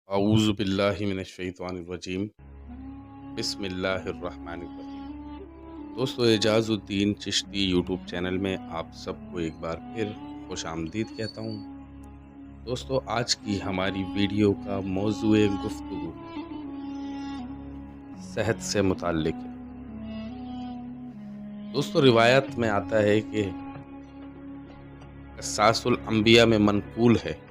अऊज़ु बिल्लाहि मिनश्शैतानिर्रजीम बिस्मिल्लाहिर्रहमानिर्रहीम। दोस्तों, एजाज़ुद्दीन चिश्ती यूट्यूब चैनल में आप सबको एक बार फिर खुश आमदीद कहता हूँ। दोस्तों, आज की हमारी वीडियो का मौज़ूए गुफ्तगू सेहत से मुताल्लिक़ है। दोस्तों, रिवायत में आता है कि क़िस्सासुल अंबिया में मनक़ूल है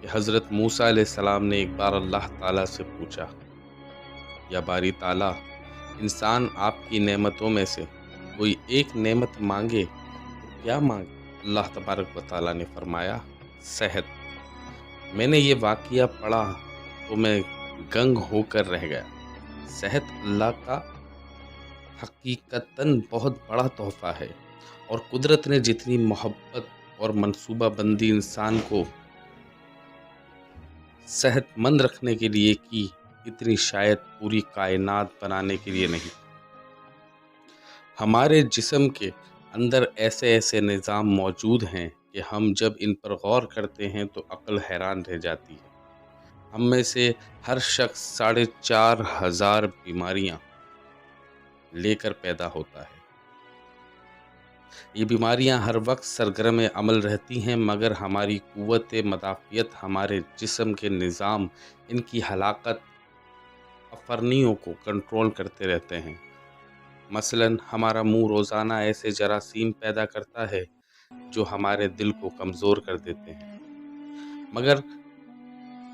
कि हज़रत मूसा अलैहिस्सलाम ने एक बार अल्लाह ताला से पूछा, या बारी ताला, इंसान आपकी नेमतों में से कोई एक नेमत मांगे तो क्या मांगे? अल्लाह तबारक व ताला ने फरमाया, सेहत। मैंने ये वाक़या पढ़ा तो मैं गंग होकर रह गया। सेहत अल्लाह का हकीकतन बहुत बड़ा तोहफ़ा है और कुदरत ने जितनी मोहब्बत और मनसूबा बंदी इंसान को सेहतमंद रखने के लिए की, इतनी शायद पूरी कायनात बनाने के लिए नहीं। हमारे जिस्म के अंदर ऐसे ऐसे निज़ाम मौजूद हैं कि हम जब इन पर गौर करते हैं तो अक्ल हैरान रह जाती है। हम में से हर शख्स 4,500 बीमारियां लेकर पैदा होता है। ये बीमारियां हर वक्त सरगर्म अमल रहती हैं, मगर हमारी क़ुव्वत मदाफ़ियत, हमारे जिस्म के निज़ाम, इनकी हलाकत अफ़रनियों को कंट्रोल करते रहते हैं। मसलन हमारा मुंह रोज़ाना ऐसे जरासीम पैदा करता है जो हमारे दिल को कमज़ोर कर देते हैं, मगर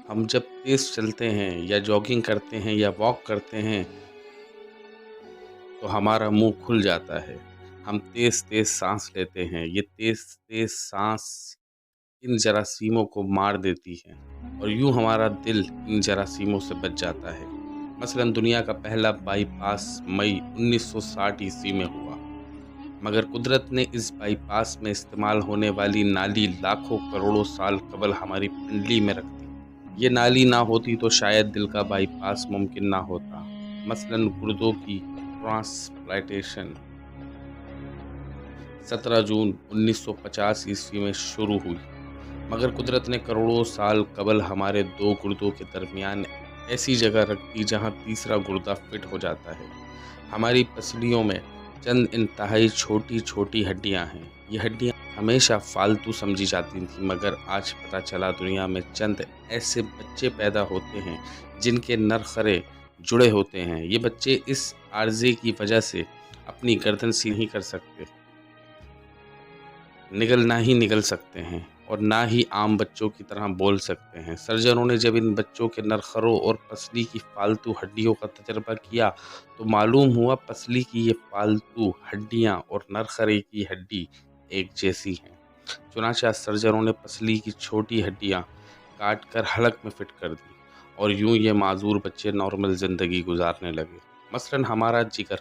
हम जब तेज़ चलते हैं या जॉगिंग करते हैं या वॉक करते हैं तो हमारा मुंह खुल जाता है। हम तेज़ तेज़ सांस लेते हैं। ये तेज़ तेज़ सांस इन जरासीमों को मार देती है और यूं हमारा दिल इन जरासीमों से बच जाता है। मसलन दुनिया का पहला बाईपास मई 1960 ईस्वी में हुआ, मगर कुदरत ने इस बाईपास में इस्तेमाल होने वाली नाली लाखों करोड़ों साल कबल हमारी पिंडली में रख दी। ये नाली ना होती तो शायद दिल का बाईपास मुमकिन ना होता। मसलन गुर्दों की ट्रांसप्लांटेशन 17 जून 1950 ईस्वी में शुरू हुई, मगर कुदरत ने करोड़ों साल कबल हमारे दो गुर्दों के दरमियान ऐसी जगह रख दी जहां तीसरा गुर्दा फिट हो जाता है। हमारी पसलियों में चंद इंतहाई छोटी छोटी हड्डियां हैं। ये हड्डियां हमेशा फालतू समझी जाती थी, मगर आज पता चला दुनिया में चंद ऐसे बच्चे पैदा होते हैं जिनके नरखरे जुड़े होते हैं। ये बच्चे इस आर्ज़े की वजह से अपनी गर्दन सी नहीं कर सकते, निगल सकते हैं और ना ही आम बच्चों की तरह बोल सकते हैं। सर्जनों ने जब इन बच्चों के नरखरों और पसली की फालतू हड्डियों का तजर्बा किया तो मालूम हुआ पसली की ये फालतू हड्डियां और नरखरे की हड्डी एक जैसी हैं। चुनांचे सर्जनों ने पसली की छोटी हड्डियां काट कर हलक में फिट कर दी और यूं ये माजूर बच्चे नॉर्मल ज़िंदगी गुजारने लगे। मसलन हमारा जिगर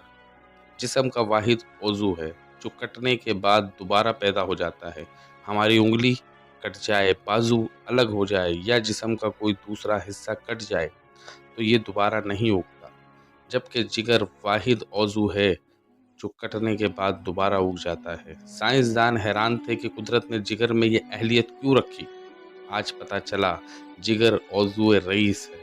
जिस्म का वाहिद उज़्व है जो कटने के बाद दोबारा पैदा हो जाता है। हमारी उंगली कट जाए, बाजू अलग हो जाए या जिस्म का कोई दूसरा हिस्सा कट जाए तो ये दोबारा नहीं उगता, जबकि जिगर वाहिद उज़्व है जो कटने के बाद दोबारा उग जाता है। साइंसदान हैरान थे कि कुदरत ने जिगर में ये अहलियत क्यों रखी। आज पता चला जिगर उज़्व रईस है,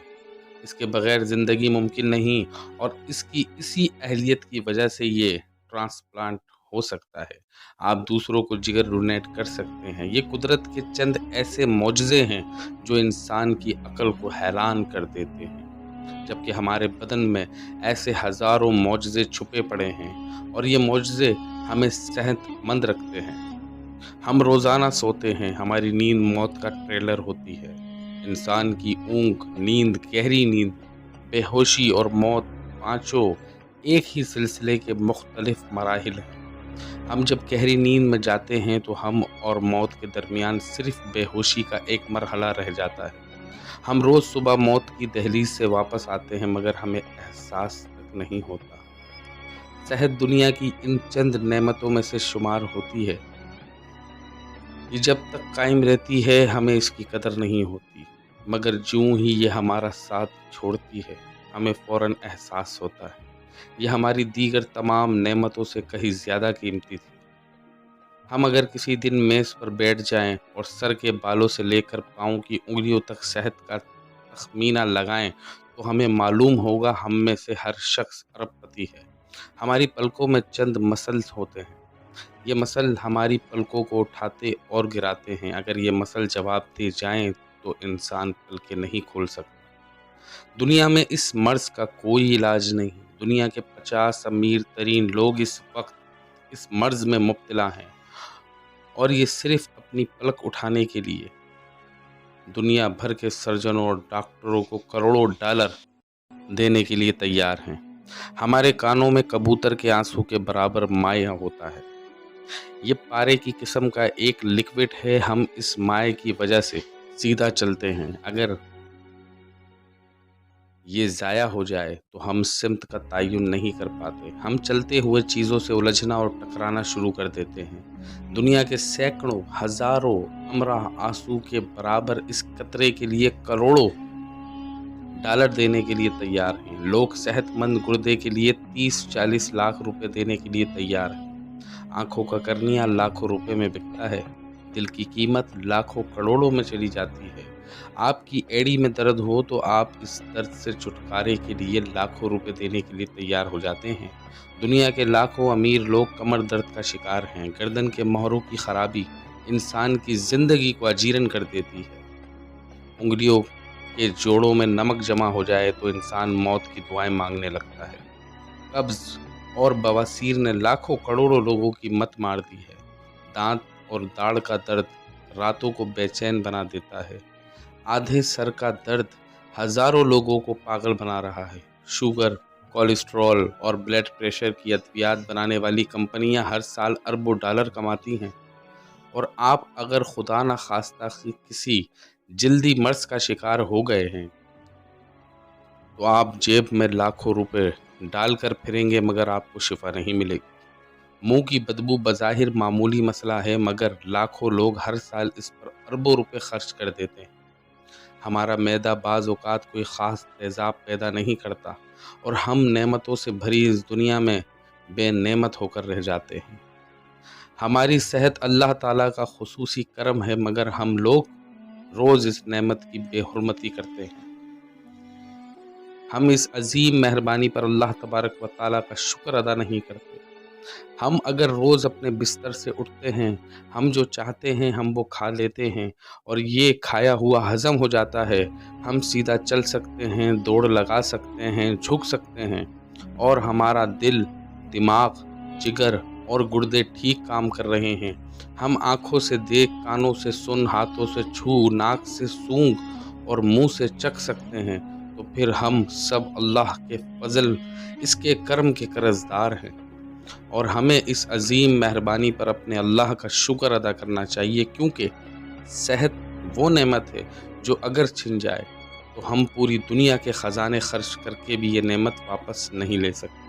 इसके बगैर ज़िंदगी मुमकिन नहीं और इसकी इसी अहलियत की वजह से ये ट्रांसप्लांट हो सकता है। आप दूसरों को जिगर डोनेट कर सकते हैं। ये कुदरत के चंद ऐसे मौजज़े हैं जो इंसान की अक्ल को हैरान कर देते हैं, जबकि हमारे बदन में ऐसे हज़ारों मौजज़े छुपे पड़े हैं और ये मौजज़े हमें सेहतमंद रखते हैं। हम रोज़ाना सोते हैं, हमारी नींद मौत का ट्रेलर होती है। इंसान की ऊँघ, नींद, गहरी नींद, बेहोशी और मौत पाँचों एक ही सिलसिले के मुख्तलिफ मराहिल हैं। हम जब गहरी नींद में जाते हैं तो हम और मौत के दरमियान सिर्फ बेहोशी का एक मरहला रह जाता है। हम रोज़ सुबह मौत की दहलीज से वापस आते हैं, मगर हमें एहसास तक नहीं होता। सेहत दुनिया की इन चंद नेमतों में से शुमार होती है। ये जब तक कायम रहती है हमें इसकी कदर नहीं होती, मगर ज्यों ही ये हमारा साथ छोड़ती है हमें फ़ौरन एहसास होता है ये हमारी दीगर तमाम नेमतों से कहीं ज़्यादा कीमती थी। हम अगर किसी दिन मेज़ पर बैठ जाएं और सर के बालों से लेकर पाँव की उंगलियों तक सेहत का तखमीना लगाएं तो हमें मालूम होगा हम में से हर शख्स अरबपति है। हमारी पलकों में चंद मसल होते हैं, ये मसल हमारी पलकों को उठाते और गिराते हैं। अगर ये मसल जवाब दे जाएं तो इंसान पलकें नहीं खोल सकता। दुनिया में इस मर्ज का कोई इलाज नहीं। दुनिया के 50 अमीर तरीन लोग इस वक्त इस मर्ज में मुब्तला हैं और ये सिर्फ अपनी पलक उठाने के लिए दुनिया भर के सर्जनों और डॉक्टरों को करोड़ों डॉलर देने के लिए तैयार हैं। हमारे कानों में कबूतर के आंसू के बराबर माया होता है। ये पारे की किस्म का एक लिक्विड है। हम इस माए की वजह से सीधा चलते हैं। अगर ये ज़ाया हो जाए तो हम सिमत का तयन नहीं कर पाते। हम चलते हुए चीज़ों से उलझना और टकराना शुरू कर देते हैं। दुनिया के सैकड़ों हज़ारों अमराह आंसू के बराबर इस कतरे के लिए करोड़ों डॉलर देने के लिए तैयार हैं। लोग सेहतमंद गुर्दे के लिए 30-40 लाख रुपए देने के लिए तैयार हैं। आंखों का कर्निया लाखों रुपए में बिकता है। दिल की कीमत लाखों करोड़ों में चली जाती है। आपकी एड़ी में दर्द हो तो आप इस दर्द से छुटकारे के लिए लाखों रुपए देने के लिए तैयार हो जाते हैं। दुनिया के लाखों अमीर लोग कमर दर्द का शिकार हैं। गर्दन के मोहरों की खराबी इंसान की जिंदगी को अजीरन कर देती है। उंगलियों के जोड़ों में नमक जमा हो जाए तो इंसान मौत की दुआएं मांगने लगता है। कब्ज और बवासीर ने लाखों करोड़ों लोगों की मत मार दी है। दांत और दाढ़ का दर्द रातों को बेचैन बना देता है। आधे सर का दर्द हजारों लोगों को पागल बना रहा है। शुगर, कोलेस्ट्रॉल और ब्लड प्रेशर की अद्वियात बनाने वाली कंपनियां हर साल अरबों डॉलर कमाती हैं। और आप अगर खुदा न खास्ता किसी जल्दी मर्ज का शिकार हो गए हैं तो आप जेब में लाखों रुपए डालकर फिरेंगे मगर आपको शिफा नहीं मिलेगी। मुंह की बदबू बज़ाहिर मामूली मसला है मगर लाखों लोग हर साल इस पर अरबों रुपए खर्च कर देते हैं। हमारा मैदा बाज़ औक़ात कोई ख़ास तेज़ाब पैदा नहीं करता और हम नेमतों से भरी इस दुनिया में बेनेमत होकर रह जाते हैं। हमारी सेहत अल्लाह ताला का खुसूसी करम है मगर हम लोग रोज़ इस नेमत की बेहुरमती करते हैं। हम इस अजीम मेहरबानी पर अल्लाह तबारक व ताला का शुक्र अदा नहीं करते। हम अगर रोज़ अपने बिस्तर से उठते हैं, हम जो चाहते हैं हम वो खा लेते हैं और ये खाया हुआ हज़म हो जाता है। हम सीधा चल सकते हैं, दौड़ लगा सकते हैं, झुक सकते हैं और हमारा दिल, दिमाग, जिगर और गुर्दे ठीक काम कर रहे हैं। हम आँखों से देख, कानों से सुन, हाथों से छू, नाक से सूंघ और मुंह से चख सकते हैं। तो फिर हम सब अल्लाह के फजल, इसके करम के कर्जदार हैं और हमें इस अजीम मेहरबानी पर अपने अल्लाह का शुक्र अदा करना चाहिए क्योंकि सेहत वो नेमत है जो अगर छिन जाए तो हम पूरी दुनिया के ख़जाने खर्च करके भी ये नेमत वापस नहीं ले सकते।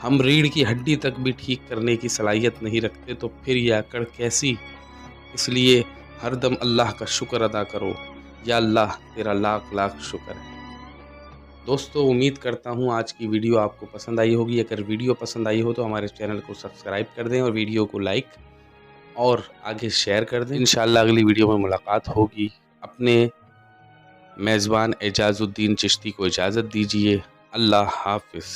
हम रीढ़ की हड्डी तक भी ठीक करने की सलाहियत नहीं रखते तो फिर यह अकड़ कैसी। इसलिए हरदम अल्लाह का शुक्र अदा करो। या अल्लाह तेरा लाख लाख शुक्र है। दोस्तों, उम्मीद करता हूँ आज की वीडियो आपको पसंद आई होगी। अगर वीडियो पसंद आई हो तो हमारे चैनल को सब्सक्राइब कर दें और वीडियो को लाइक और आगे शेयर कर दें। इंशाल्लाह अगली वीडियो में मुलाकात होगी। अपने मेज़बान एजाज़ुद्दीन चिश्ती को इजाज़त दीजिए। अल्लाह हाफ़िज़।